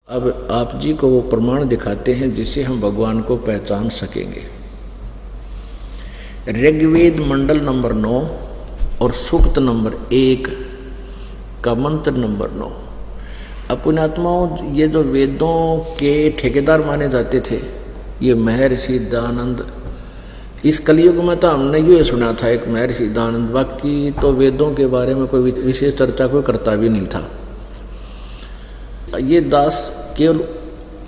अब आप जी को वो प्रमाण दिखाते हैं जिससे हम भगवान को पहचान सकेंगे। ऋग्वेद मंडल नंबर 9 और सूक्त नंबर 1 का मंत्र नंबर 9। अपनात्माओं, ये जो वेदों के ठेकेदार माने जाते थे, ये महर्षि दयानंद। इस कलयुग में तो हमने ये सुना था एक महर्षि दयानंद, बाकी तो वेदों के बारे में कोई विशेष चर्चा कोई करता भी नहीं था। ये दास केवल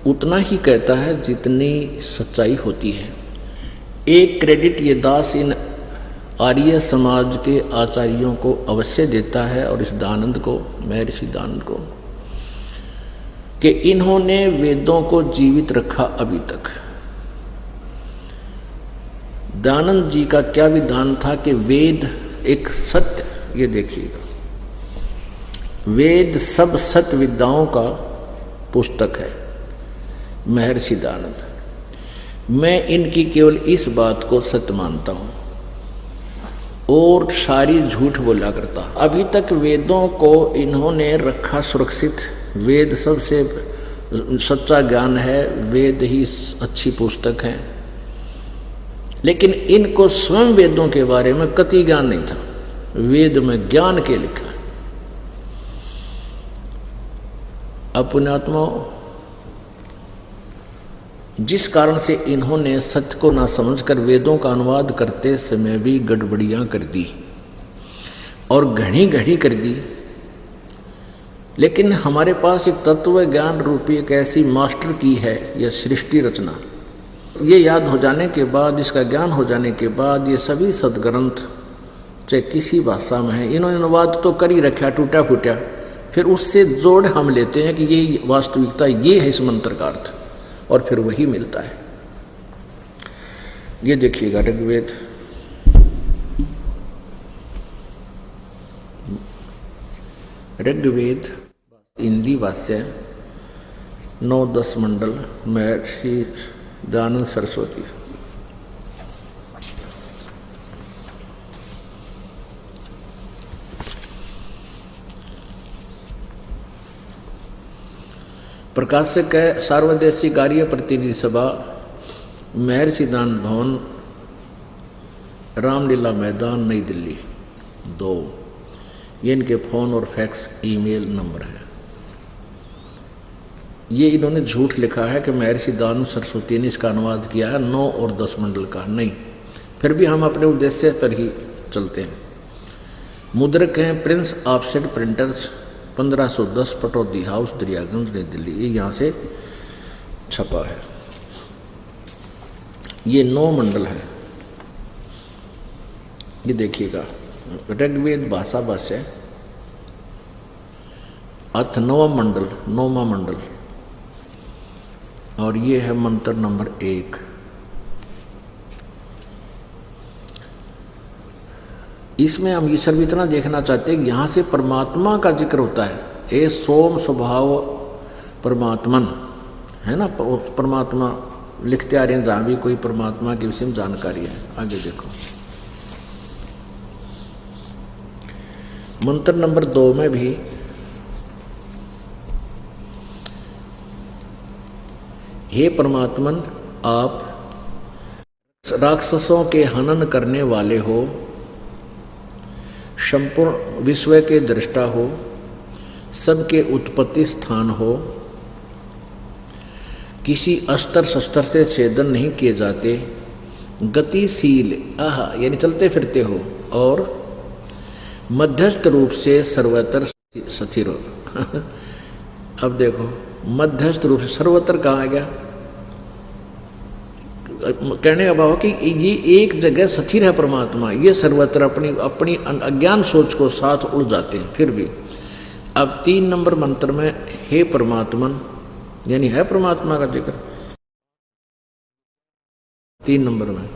उतना ही कहता है जितनी सच्चाई होती है। एक क्रेडिट ये दास इन आर्य समाज के आचार्यों को अवश्य देता है और इस दयानंद को, महर्षि दयानंद को, कि इन्होंने वेदों को जीवित रखा अभी तक। दयानंद जी का क्या विधान था कि वेद एक सत्य, ये देखिएगा, वेद सब सत्य विद्याओं का पुस्तक है। महर्षि दयानंद, मैं इनकी केवल इस बात को सत्य मानता हूं और सारी झूठ बोला करता। अभी तक वेदों को इन्होंने रखा सुरक्षित। वेद सबसे सच्चा ज्ञान है, वेद ही अच्छी पुस्तक है, लेकिन इनको स्वयं वेदों के बारे में कति ज्ञान नहीं था। वेद में ज्ञान के लिखा है। अपनात्मा, जिस कारण से इन्होंने सत्य को ना समझकर वेदों का अनुवाद करते समय भी गड़बड़ियां कर दी और घड़ी घड़ी कर दी, लेकिन हमारे पास एक तत्व ज्ञान रूपी एक ऐसी मास्टर की है, यह सृष्टि रचना। ये याद हो जाने के बाद, इसका ज्ञान हो जाने के बाद, ये सभी सदग्रंथ चाहे किसी भाषा में है, इन्होंने अनुवाद तो कर ही रखा टूटा फूटा, फिर उससे जोड़ हम लेते हैं कि ये वास्तविकता ये है इस मंत्र का अर्थ, और फिर वही मिलता है। ये देखिएगा ऋग्वेद हिंदी भाष्य 9-10 मंडल, महर्षि दयानंद सरस्वती। प्रकाशक है सार्वदेशिक आर्य प्रतिनिधि सभा, महर्षि दयानंद भवन, रामलीला मैदान, नई दिल्ली 2। ये इनके फ़ोन और फैक्स ईमेल नंबर है। ये इन्होंने झूठ लिखा है कि महर्षि दयानंद सरस्वती ने इसका अनुवाद किया है 9 और 10 मंडल का, नहीं। फिर भी हम अपने उद्देश्य पर ही चलते हैं। मुद्रक हैं Prince offset printers, 1510 Pataudi house, Daryaganj, नई दिल्ली। ये यहाँ से छपा है। ये 9 मंडल है। ये देखिएगा, ऋग्वेद भाषा भाष्य, अर्थ 9वां मंडल, 9वां मंडल, और ये है मंत्र नंबर 1। इसमें हम ईश्वर भी इतना देखना चाहते हैं कि यहाँ से परमात्मा का जिक्र होता है। ए सोम स्वभाव परमात्मन, है ना, परमात्मा लिखते आ रहे हैं जहाँ भी कोई परमात्मा के विषय में जानकारी है। आगे देखो, मंत्र नंबर 2 में भी हे परमात्मन, आप राक्षसों के हनन करने वाले हो, संपूर्ण विश्व के दृष्टा हो, सबके उत्पत्ति स्थान हो, किसी अस्त्र शस्त्र से छेदन नहीं किए जाते, गतिशील यानी चलते फिरते हो, और मध्यस्थ रूप से सर्वत्र स्थिर हो। अब देखो, मध्यस्थ रूप से सर्वत्र कहाँ आ गया? कहने का भाव कि ये एक जगह स्थिर है परमात्मा, ये सर्वत्र अपनी अज्ञान सोच को साथ उड़ जाते हैं। फिर भी अब 3 नंबर मंत्र में हे परमात्मन, यानी है परमात्मा का जिक्र 3 नंबर में,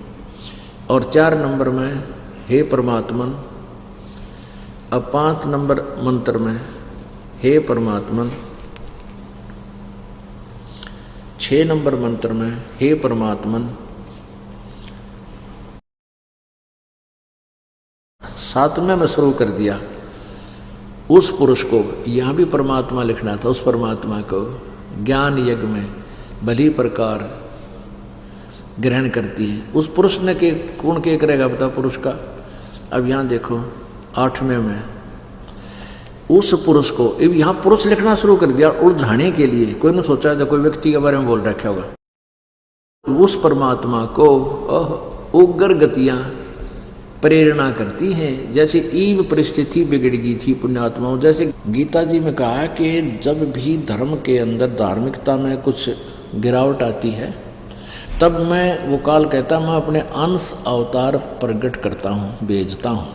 और 4 नंबर में हे परमात्मन। अब 5 नंबर मंत्र में हे परमात्मन, 6 नंबर मंत्र में हे परमात्मन, 7वें में शुरू कर दिया उस पुरुष को। यहाँ भी परमात्मा लिखना था, उस परमात्मा को ज्ञान यज्ञ में भली प्रकार ग्रहण करती है। उस पुरुष ने के कौन के करेगा बता पुरुष का। अब यहाँ देखो 8वें में उस पुरुष को, अब यहाँ पुरुष लिखना शुरू कर दिया उलझाने के लिए। कोई ने सोचा था कोई व्यक्ति के बारे में बोल रखा होगा। उस परमात्मा को उग्र गतियां प्रेरणा करती हैं, जैसे ईव परिस्थिति बिगड़ गई थी पुण्यात्माओं। जैसे गीता जी में कहा कि जब भी धर्म के अंदर धार्मिकता में कुछ गिरावट आती है तब मैं वो काल कहता मैं अपने अंश अवतार प्रकट करता हूँ, भेजता हूँ।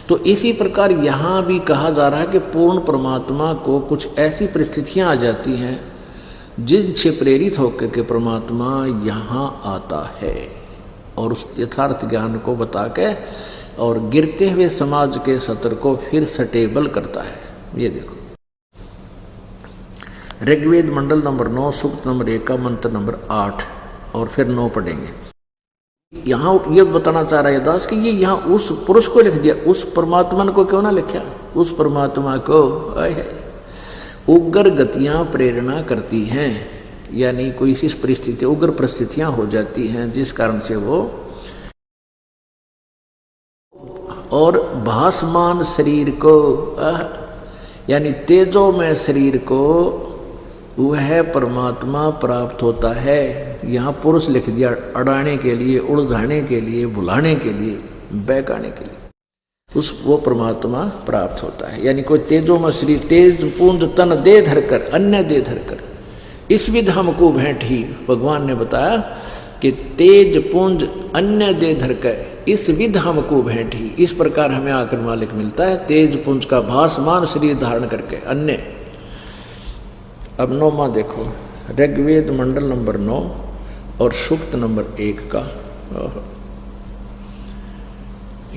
तो इसी प्रकार यहाँ भी कहा जा रहा है कि पूर्ण परमात्मा को कुछ ऐसी परिस्थितियाँ आ जाती हैं जिनसे प्रेरित होकर के परमात्मा यहाँ आता है और उस यथार्थ ज्ञान को बता के और गिरते हुए समाज के सत्र को फिर स्टेबल करता है। ये देखो ऋग्वेद मंडल नंबर 9 सूक्त नंबर 1 का मंत्र नंबर 8 और फिर 9 पढ़ेंगे। यहाँ ये बताना चाह रहा है दास कि ये यहाँ उस पुरुष को लिख दिया, उस परमात्मा को क्यों ना लिखा। उस परमात्मा को उग्र गतियाँ प्रेरणा करती हैं, यानी कोई सी परिस्थिति उग्र परिस्थितियाँ हो जाती हैं जिस कारण से वो और भासमान शरीर को यानी तेजो में शरीर को वह परमात्मा प्राप्त होता है। यहाँ पुरुष लिख दिया अड़ाने के लिए, उलझाने के लिए, भुलाने के लिए, बहकाने के लिए उस वो परमात्मा प्राप्त होता है। यानी कोई तेजो में शरीर तेज पुंज तन दे धरकर अन्य दे धरकर इस विध हमको भेंट ही भगवान ने बताया कि तेज पुंज अन्य दे धरकर इस विध हमको भेंट ही। इस प्रकार हमें आकर मालिक मिलता है तेज पुंज का भासमान शरीर धारण करके अन्य। अब 9वां देखो ऋग्वेद मंडल नंबर 9 और सूक्त नंबर 1 का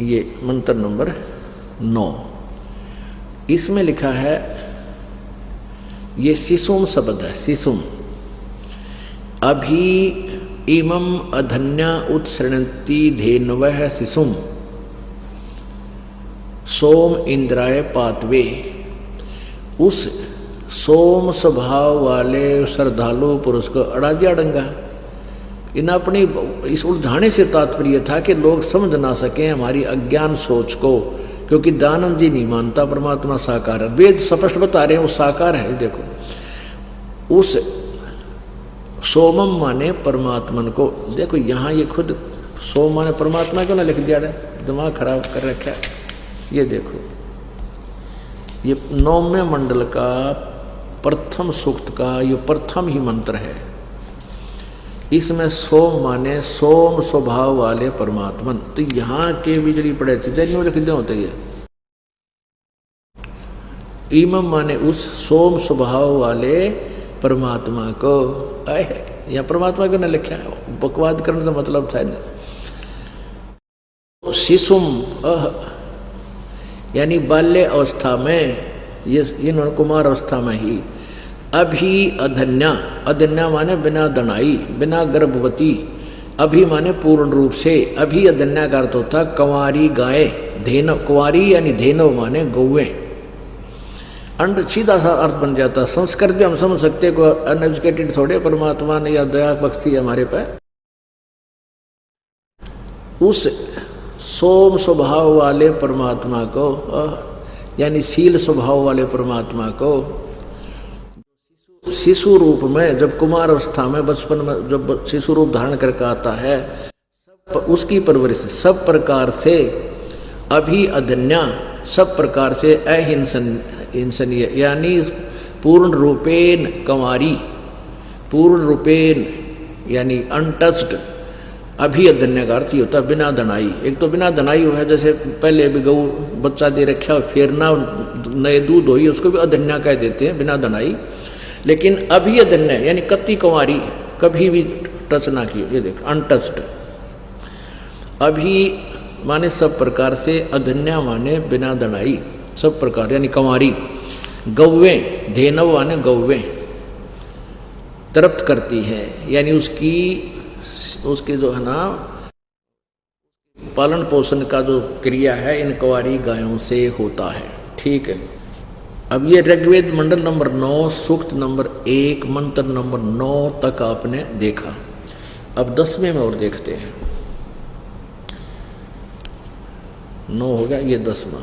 ये मंत्र नंबर 9। इसमें लिखा है ये सिसुम शब्द है। सिसुम अभी इमं अधन्या उत्सृणन्ति धेनवः सिसुम सोम इंद्राय पातवे। उस सोम स्वभाव वाले श्रद्धालु पुरुष को अड़ा दिया डंगा। इन अपनी इस उलझाने से तात्पर्य था कि लोग समझ ना सकें हमारी अज्ञान सोच को, क्योंकि दानंद जी नहीं मानता परमात्मा साकार है। वेद स्पष्ट बता रहे हैं वो साकार है। देखो उस सोमम माने परमात्मन को, देखो यहाँ ये खुद सोम माने परमात्मा क्यों ना लिख दिया है, दिमाग खराब कर रखा है। ये देखो ये 9वें मंडल का प्रथम सूक्त का ये प्रथम ही मंत्र है। इसमें सोम माने सोम स्वभाव वाले परमात्मन। तो यहाँ के बिजली पड़े थे जैन लिख दे होते ये इमम माने उस सोम स्वभाव वाले परमात्मा को। या परमात्मा क्यों ना लिखा है, बकवाद करने का मतलब था ना। शिशुम यानी बाल्य अवस्था में, ये इन्होंने कुमार अवस्था में ही। अभी अधन्या, अधन्या माने बिना दनाई, बिना गर्भवती। अभी माने पूर्ण रूप से। अभी अधन्या का अर्थ होता कंवारी गाय, धेनु कुंवारी यानी धेनु माने गौवें। अंड सीधा सा अर्थ बन जाता। संस्कृत भी हम समझ सकते को अनएजुकेटेड थोड़े, परमात्मा ने या दया बख्शी हमारे पे। उस सोम स्वभाव वाले परमात्मा को यानी शील स्वभाव वाले परमात्मा को शिशु रूप में, जब कुमार अवस्था में बचपन में जब शिशु रूप धारण करके आता है, उसकी परवरिश सब प्रकार से अभी अधन्या, सब प्रकार से अहिंसनीय यानी पूर्ण रूपेण कंवारी, पूर्ण रूपेण यानी अनटच्ड। अभी अधन्या का अर्थ ही होता है बिना दनाई। एक तो बिना दनाई हुआ है, जैसे पहले भी गऊ बच्चा दे रखा फिर ना नए दूध होई, उसको भी अधन्या कह देते हैं, बिना दनाई। लेकिन अभी अधन्या यानी कत्ती कंवारी, कभी भी टच ना की। ये देख अनटच्ड। अभी माने सब प्रकार से, अधन्या माने बिना दनाई, सब प्रकार यानी कंवारी। गौवें, धेनव माने गौवें तृप्त करती है, यानी उसके जो है ना पालन पोषण का जो क्रिया है इन कंवारी गायों से होता है। ठीक है। अब ये ऋग्वेद मंडल नंबर 9 सूक्त नंबर 1 मंत्र नंबर 9 तक आपने देखा। अब 10वें में और देखते हैं। 9 हो गया, ये 10वां।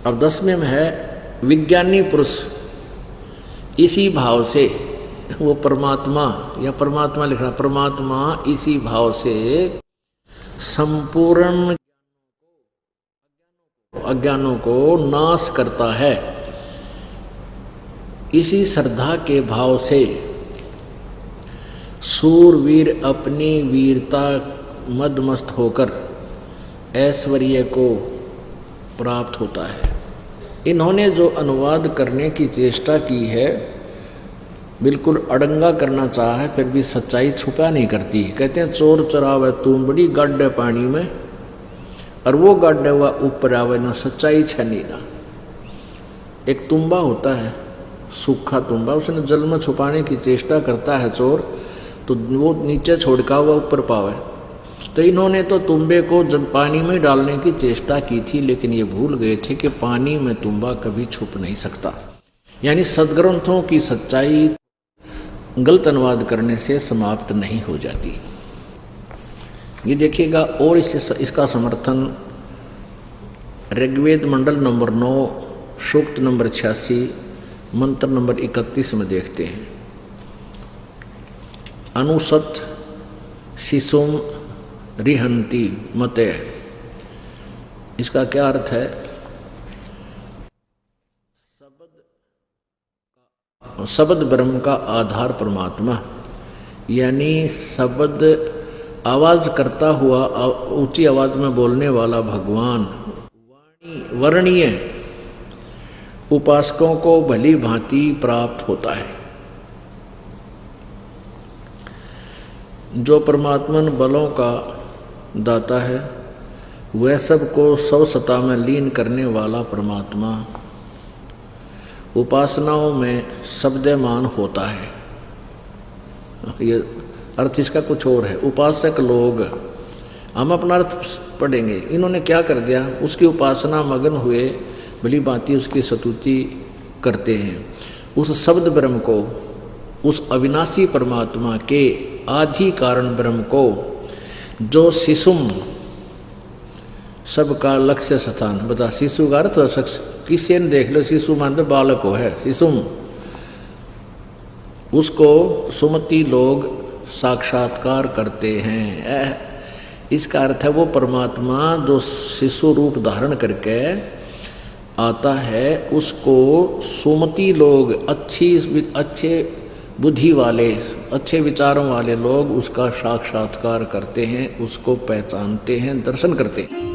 अब 10वें में है विज्ञानी पुरुष इसी भाव से, वो परमात्मा या परमात्मा लिखना, परमात्मा इसी भाव से संपूर्ण अज्ञानों को नाश करता है। इसी श्रद्धा के भाव से सूरवीर अपनी वीरता मदमस्त होकर ऐश्वर्य को प्राप्त होता है। इन्होंने जो अनुवाद करने की चेष्टा की है, बिल्कुल अड़ंगा करना चाहा है, फिर भी सच्चाई छुपा नहीं करती। कहते हैं चोर चरावे तुम बड़ी गड्ढे पानी में, और वो गड्ढे हुआ ऊपर आवे ना, सच्चाई छनी ना। एक तुम्बा होता है, सूखा तुम्बा, उसने जल में छुपाने की चेष्टा करता है चोर, तो वो नीचे छोड़का हुआ ऊपर पावे। तो इन्होंने तो तुम्बे को जब पानी में डालने की चेष्टा की थी, लेकिन ये भूल गए थे कि पानी में तुम्बा कभी छुप नहीं सकता। यानी सदग्रंथों की सच्चाई गलत अनुवाद करने से समाप्त नहीं हो जाती। ये देखिएगा, और इसका समर्थन ऋग्वेद मंडल नंबर 9 सूक्त नंबर 86 मंत्र नंबर 31 में देखते हैं। अनुसत शिशुम रिहंती मते, इसका क्या अर्थ है? शब्द ब्रह्म का आधार परमात्मा, यानी शब्द आवाज करता हुआ, ऊंची आवाज में बोलने वाला भगवान वर्णीय उपासकों को भली भांति प्राप्त होता है। जो परमात्मन बलों का दाता है, वह सबको सौ सता में लीन करने वाला परमात्मा उपासनाओं में शब्दमान होता है। ये अर्थ इसका कुछ और है। उपासक लोग, हम अपना अर्थ पढ़ेंगे, इन्होंने क्या कर दिया, उसकी उपासना मगन हुए, भली भांति उसकी स्तुति करते हैं। उस शब्द ब्रह्म को, उस अविनाशी परमात्मा के आदि कारण ब्रह्म को, जो शिशुम सबका लक्ष्य स्थान, बता शिशु का अर्थ किसी ने देख लो, शिशु मानते बालक को है शिशुम, उसको सुमति लोग साक्षात्कार करते हैं। इसका अर्थ है वो परमात्मा जो शिशु रूप धारण करके आता है, उसको सुमति लोग, अच्छे बुद्धि वाले, अच्छे विचारों वाले लोग उसका साक्षात्कार करते हैं, उसको पहचानते हैं, दर्शन करते हैं।